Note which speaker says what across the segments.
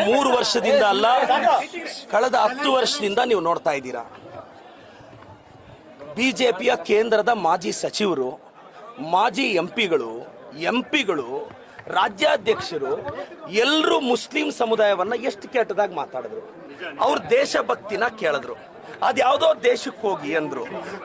Speaker 1: 3 ವರ್ಷದಿಂದ ಅಲ್ಲ, ಕಳೆದ 10 ವರ್ಷದಿಂದ ನೀವು ನೋಡ್ತಾ ಇದ್ದೀರಾ. ಬಿಜೆಪಿಯ ಕೇಂದ್ರದ ಮಾಜಿ ಸಚಿವರು, ಮಾಜಿ ಎಂಪಿಗಳು, ರಾಜ್ಯಾಧ್ಯಕ್ಷರು ಎಲ್ಲರೂ ಮುಸ್ಲಿಂ ಸಮುದಾಯವನ್ನ ಎಷ್ಟು ಕೆಟ್ಟದಾಗಿ ಮಾತಾಡಿದ್ರು. ಅವ್ರ ದೇಶಭಕ್ತಿನ ಕೇಳಿದ್ರು. ಅದ್ಯಾವುದೋ ದೇಶಕ್ಕೆ ಹೋಗಿ ಅಂದ್ರು.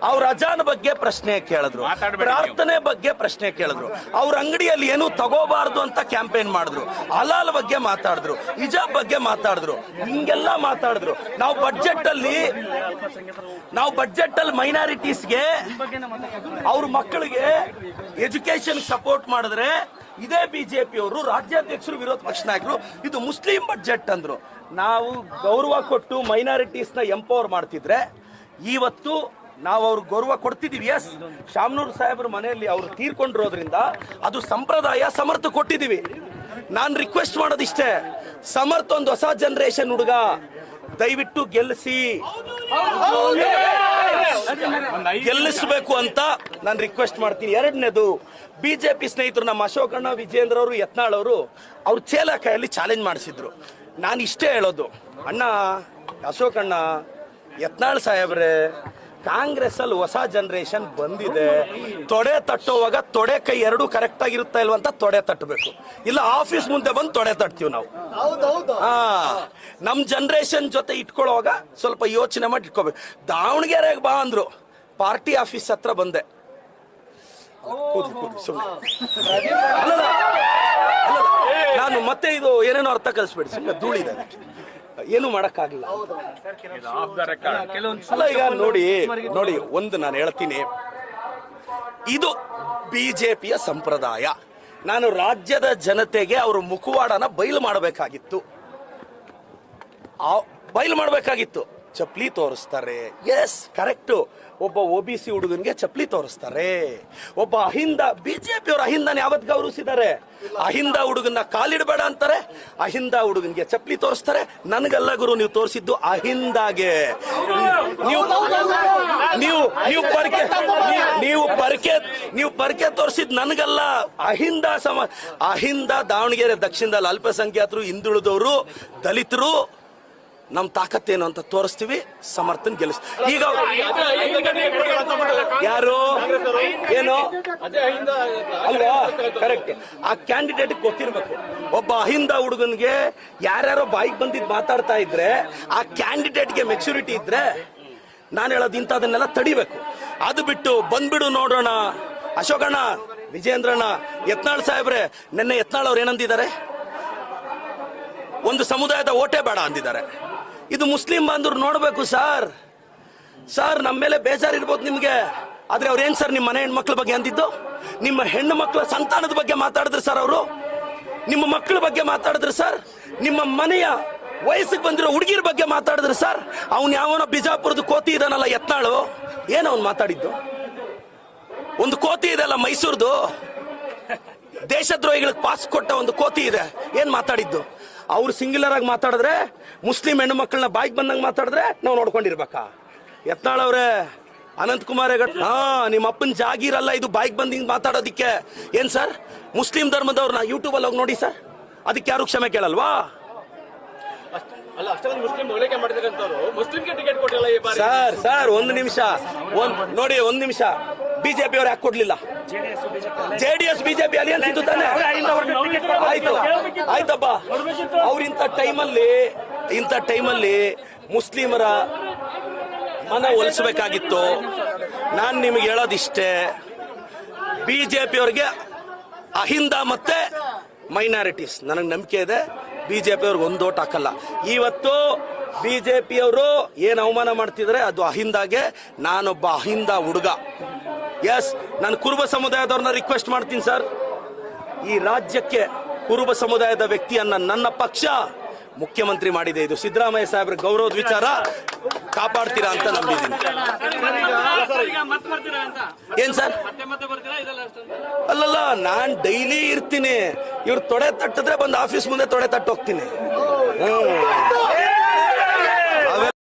Speaker 1: ಅವ್ರ ಅಜಾನ್ ಬಗ್ಗೆ ಪ್ರಶ್ನೆ ಕೇಳಿದ್ರು, ಪ್ರಾರ್ಥನೆ ಬಗ್ಗೆ ಪ್ರಶ್ನೆ ಕೇಳಿದ್ರು. ಅವ್ರ ಅಂಗಡಿಯಲ್ಲಿ ಏನು ತಗೋಬಾರ್ದು ಅಂತ ಕ್ಯಾಂಪೇನ್ ಮಾಡಿದ್ರು. ಹಲಾಲ್ ಬಗ್ಗೆ ಮಾತಾಡಿದ್ರು, ಹಿಜಾಬ್ ಬಗ್ಗೆ ಮಾತಾಡಿದ್ರು, ಹಿಂಗೆಲ್ಲ ಮಾತಾಡಿದ್ರು. ನಾವು ಬಡ್ಜೆಟ್ ಅಲ್ಲಿ ಮೈನಾರಿಟೀಸ್ಗೆ, ಅವ್ರ ಮಕ್ಕಳಿಗೆ ಎಜುಕೇಶನ್ ಸಪೋರ್ಟ್ ಮಾಡಿದ್ರೆ ಇದೇ ಬಿಜೆಪಿಯವರು ರಾಜ್ಯಾಧ್ಯಕ್ಷರು, ವಿರೋಧ ಪಕ್ಷ ನಾಯಕರು ಇದು ಮುಸ್ಲಿಂ ಬಡ್ಜೆಟ್ ಅಂದ್ರು. ನಾವು ಗೌರವ ಕೊಟ್ಟು ಮೈನಾರಿಟೀಸ್ ನ ಎಂಪವರ್ ಮಾಡ್ತಿದ್ರೆ ಇವತ್ತು ನಾವು ಅವ್ರಿಗೆ ಗೌರವ ಕೊಡ್ತಿದೀವಿ. ಎಸ್, ಶಾಮನೂರ್ ಸಾಹೇಬ್ರ ಮನೆಯಲ್ಲಿ ಅವರು ತೀರ್ಕೊಂಡಿರೋದ್ರಿಂದ ಅದು ಸಂಪ್ರದಾಯ, ಸಮರ್ಥ ಕೊಟ್ಟಿದೀವಿ. ನಾನು ರಿಕ್ವೆಸ್ಟ್ ಮಾಡೋದಿಷ್ಟೇ, ಸಮರ್ಥ ಒಂದು ಹೊಸ ಜನರೇಷನ್ ಹುಡುಗ, ದಯವಿಟ್ಟು ಗೆಲ್ಲಿಸಬೇಕು ಅಂತ ನಾನು ರಿಕ್ವೆಸ್ಟ್ ಮಾಡ್ತೀನಿ. ಎರಡನೇದು, ಬಿಜೆಪಿ ಸ್ನೇಹಿತರು ನಮ್ಮ ಅಶೋಕಣ್ಣ, ವಿಜೇಂದ್ರ ಅವರು, ಯತ್ನಾಳ್ ಅವರು ಅವ್ರ ಚೇಲಕಾಯಲ್ಲಿ ಚಾಲೆಂಜ್ ಮಾಡಿಸಿದ್ರು. ನಾನು ಇಷ್ಟೇ ಹೇಳೋದು, ಅಣ್ಣ ಅಶೋಕಣ್ಣ, ಯತ್ನಾಳ್ ಸಾಹೇಬ್ರೆ, ಕಾಂಗ್ರೆಸ್ ಅಲ್ಲಿ ಹೊಸ ಜನರೇಷನ್ ಬಂದಿದೆ. ತೊಡೆ ತಟ್ಟುವಾಗ ತೊಡೆ ಕೈ ಎರಡೂ ಕರೆಕ್ಟ್ ಆಗಿರುತ್ತಾ ಇಲ್ವ ಅಂತ ತೊಡೆ ತಟ್ಟಬೇಕು. ಇಲ್ಲ ಆಫೀಸ್ ಮುಂದೆ ಬಂದು ತೊಡೆ ತಟ್ತೀವಿ ನಾವು. ನಮ್ ಜನರೇಷನ್ ಜೊತೆ ಇಟ್ಕೊಳ್ಳುವಾಗ ಸ್ವಲ್ಪ ಯೋಚನೆ ಮಾಡಿ ಇಟ್ಕೋಬೇಕು. ದಾವಣಗೆರೆಗೆ ಬಾ ಅಂದ್ರು, ಪಾರ್ಟಿ ಆಫೀಸ್ ಹತ್ರ ಬಂದೆ. ನಾನು ಮತ್ತೆ ಇದು ಏನೇನೋ ಅರ್ಥ ಕಲಿಸ್ಬೇಡಿ, ಸುಮ್ಮನೆ ಧೂಳಿದೆ, ಏನು ಮಾಡಕ್ಕಾಗಲ್ಲ. ಅಲ್ಲ, ಈಗ ನೋಡಿ ಒಂದು ನಾನು ಹೇಳ್ತೀನಿ, ಇದು ಬಿಜೆಪಿಯ ಸಂಪ್ರದಾಯ. ನಾನು ರಾಜ್ಯದ ಜನತೆಗೆ ಅವ್ರ ಮುಖವಾಡನ ಬಯಲು ಮಾಡಬೇಕಾಗಿತ್ತು. ಚಪ್ಲಿ ತೋರಿಸ್ತಾರೆ, ಎಸ್ ಕರೆಕ್ಟು. ಒಬ್ಬ OBC ಹುಡುಗನಿಗೆ ಚಪ್ಲಿ ತೋರಿಸ್ತಾರೆ. ಒಬ್ಬ ಅಹಿಂದ, ಬಿಜೆಪಿ ಅವರು ಅಹಿಂದನ ಯಾವತ್ ಗೌರವಿಸಿದ್ದಾರೆ? ಅಹಿಂದ ಹುಡುಗನ ಕಾಲಿಡಬೇಡ ಅಂತಾರೆ, ಅಹಿಂದ ಹುಡುಗನಿಗೆ ಚಪ್ಲಿ ತೋರಿಸ್ತಾರೆ. ನನಗಲ್ಲ ಗುರು, ನೀವು ತೋರಿಸಿದ್ದು ಅಹಿಂದಾಗೆ. ನೀವು ಪರ್ಕೆ ತೋರಿಸಿದ್ ನನಗಲ್ಲ, ಅಹಿಂದ ದಾವಣಗೆರೆ ದಕ್ಷಿಣದಲ್ಲಿ ಅಲ್ಪಸಂಖ್ಯಾತರು, ಹಿಂದುಳಿದವರು, ದಲಿತರು, ನಮ್ ತಾಕತ್ತೇನು ಅಂತ ತೋರಿಸ್ತೀವಿ. ಸಮರ್ಥನ್ ಗೆಲ್ಲಿಸ್. ಈಗ ಯಾರು ಏನು ಅಲ್ವಾ? ಕರೆಕ್ಟ್. ಆ ಕ್ಯಾಂಡಿಡೇಟ್ ಗೊತ್ತಿರ್ಬೇಕು. ಒಬ್ಬ ಅಹಿಂದ ಹುಡುಗನ್ಗೆ ಯಾರ್ಯಾರೋ ಬಾಯಿಗೆ ಬಂದಿದ್ ಮಾತಾಡ್ತಾ ಇದ್ರೆ, ಆ ಕ್ಯಾಂಡಿಡೇಟ್ಗೆ ಮೆಚುರಿಟಿ ಇದ್ರೆ, ನಾನು ಹೇಳೋದು ಇಂಥದನ್ನೆಲ್ಲ ತಡಿಬೇಕು. ಅದು ಬಿಟ್ಟು ಬಂದ್ಬಿಡು ನೋಡೋಣ. ಅಶೋಕಣ್ಣ, ವಿಜೇಂದ್ರಣ್ಣ, ಯತ್ನಾಳ್ ಸಾಹೇಬ್ರೆ, ನಿನ್ನೆ ಯತ್ನಾಳ್ ಅವ್ರು ಏನಂದಿದ್ದಾರೆ? ಒಂದು ಸಮುದಾಯದ ಓಟೇ ಬೇಡ ಅಂದಿದ್ದಾರೆ. ಇದು ಮುಸ್ಲಿಂ ಬಾಂಧವರು ನೋಡ್ಬೇಕು ಸರ್. ನಮ್ಮ ಮೇಲೆ ಬೇಜಾರಿರ್ಬೋದು ನಿಮ್ಗೆ, ಆದ್ರೆ ಅವ್ರೇನ್ ಸರ್ ನಿಮ್ಮ ಮನೆ ಹೆಣ್ಮಕ್ಳ ಬಗ್ಗೆ ಅಂದಿದ್ದು? ನಿಮ್ಮ ಹೆಣ್ಣು ಮಕ್ಕಳ ಸಂತಾನದ ಬಗ್ಗೆ ಮಾತಾಡಿದ್ರು ಸರ್ ಅವರು. ನಿಮ್ಮ ಮಕ್ಕಳ ಬಗ್ಗೆ ಮಾತಾಡಿದ್ರು ಸರ್. ನಿಮ್ಮ ಮನೆಯ ವಯಸ್ಸಿಗೆ ಬಂದಿರೋ ಹುಡುಗಿರ ಬಗ್ಗೆ ಮಾತಾಡಿದ್ರು ಸರ್. ಅವ್ನು ಯಾವನೋ ಬಿಜಾಪುರದ ಕೋತಿ ಇದಾನಲ್ಲ ಯತ್ನಾಳು, ಏನು ಅವ್ನು ಮಾತಾಡಿದ್ದು? ಒಂದು ಕೋತಿ ಇದೆ ಅಲ್ಲ ಮೈಸೂರ್ದು, ದೇಶದ್ರೋಹಿಗಳಿಗೆ ಪಾಸ್ ಕೊಟ್ಟ ಒಂದು ಕೋತಿ ಇದೆ, ಏನ್ ಮಾತಾಡಿದ್ದು? ಅವ್ರು ಸಿಂಗ್ಯುಲರ್ ಆಗಿ ಮಾತಾಡಿದ್ರೆ, ಮುಸ್ಲಿಂ ಹೆಣ್ಣು ಮಕ್ಕಳನ್ನ ಬಾಯಿಗೆ ಬಂದಂಗೆ ಮಾತಾಡಿದ್ರೆ ನಾವು ನೋಡ್ಕೊಂಡಿರ್ಬೇಕಾ? ಯತ್ನಾಳ್ ಅವ್ರೆ, ಅನಂತಕುಮಾರ್ ನಿಮ್ಮ ಅಪ್ಪನ ಜಾಗೀರಲ್ಲ ಇದು ಬಾಯಿಗೆ ಬಂದಿಂಗ್ ಮಾತಾಡೋದಿಕ್ಕೆ. ಏನ್ ಸರ್, ಮುಸ್ಲಿಂ ಧರ್ಮದವ್ರನ್ನ ಯೂಟ್ಯೂಬ್ ಅಲ್ಲಿ ಹೋಗಿ ನೋಡಿ ಸರ್, ಅದಕ್ಕೆ ಯಾರು ಕ್ಷಮೆ ಕೇಳಲ್ವಾ? ಸರ್ ಒಂದು ನಿಮಿಷ ನೋಡಿ, ಒಂದು ನಿಮಿಷ. ಬಿಜೆಪಿ ಅವ್ರು ಯಾಕೆ ಕೊಡ್ಲಿಲ್ಲ? ಜೆಡಿಎಸ್ ಬಿಜೆಪಿ ಅಲಿಯನ್ಸ್ ಇತ್ತು ತಾನೆ? ಆಯ್ತಪ್ಪ. ಅವ್ರ ಇಂಥ ಟೈಮಲ್ಲಿ ಮುಸ್ಲಿಮರ ಮನ ಒಲಿಸಬೇಕಾಗಿತ್ತು. ನಾನು ನಿಮಗೆ ಹೇಳೋದಿಷ್ಟೇ, ಬಿಜೆಪಿ ಅವ್ರಿಗೆ ಅಹಿಂದ ಮತ್ತೆ ಮೈನಾರಿಟೀಸ್ ನನಗೆ ನಂಬಿಕೆ ಇದೆ. ಬಿಜೆಪಿ ಅವ್ರಿಗೆ ಒಂದು ಓಟ್ ಹಾಕಲ್ಲ. ಇವತ್ತು ಬಿಜೆಪಿ ಅವರು ಏನ್ ಅವಮಾನ ಮಾಡ್ತಿದ್ರೆ ಅದು ಅಹಿಂದಾಗೆ. ನಾನೊಬ್ಬ ಅಹಿಂದ ಹುಡುಗ. ಎಸ್, ನಾನು ಕುರುಬ ಸಮುದಾಯದವ್ರನ್ನ ರಿಕ್ವೆಸ್ಟ್ ಮಾಡ್ತೀನಿ ಸರ್, ಈ ರಾಜ್ಯಕ್ಕೆ ಕುರುಬ ಸಮುದಾಯದ ವ್ಯಕ್ತಿಯನ್ನ ನನ್ನ ಪಕ್ಷ ಮುಖ್ಯಮಂತ್ರಿ ಮಾಡಿದೆ. ಇದು ಸಿದ್ದರಾಮಯ್ಯ ಸಾಹೇಬ್ರ ಗೌರವದ ವಿಚಾರ, ಕಾಪಾಡ್ತೀರಾ ಅಂತ ನಂಬಿದ್ದೀನಿ. ಏನ್ ಸರ್? ಅಲ್ಲಲ್ಲ, ನಾನ್ ಡೈಲಿ ಇರ್ತೀನಿ. ಇವ್ರು ತೊಡೆ ತಟ್ಟಿದ್ರೆ ಬಂದು ಆಫೀಸ್ ಮುಂದೆ ತೊಡೆ ತಟ್ಟೋಗ್ತೀನಿ.